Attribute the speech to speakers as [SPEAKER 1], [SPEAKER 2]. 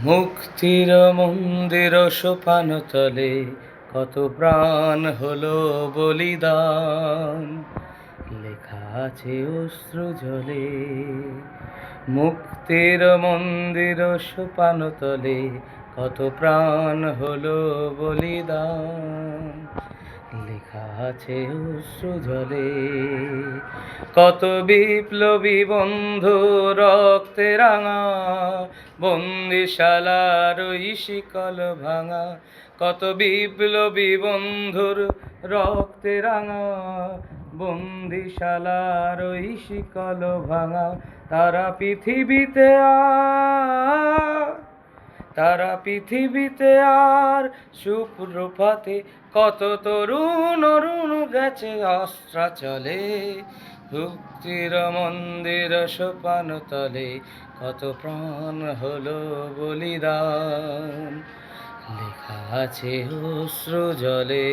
[SPEAKER 1] মুক্তির মন্দির সোপান তলে কত প্রাণ হলো বলিদান, লেখা আছে অশ্রু জলে। মুক্তির মন্দির সোপান তলে কত প্রাণ হলো বলিদান, লেখা আছে অশ্রু জলে। কত বিপ্লবী বন্ধু রক্তে রাঙা, বন্দিশালার ওই শিকল ভাঙা। কত বিপ্লবী বন্ধুর রক্তে রাঙা, বন্দিশালার ওই শিকল ভাঙা। তারা পৃথিবীতে আর সুপ্রভাতে কত তরুণ অরুণ গেছে অস্ত্রাচলে। মুক্তির মন্দির সোপান তলে কত প্রাণ হলো বলিদান, লেখা আছে অশ্রু জলে।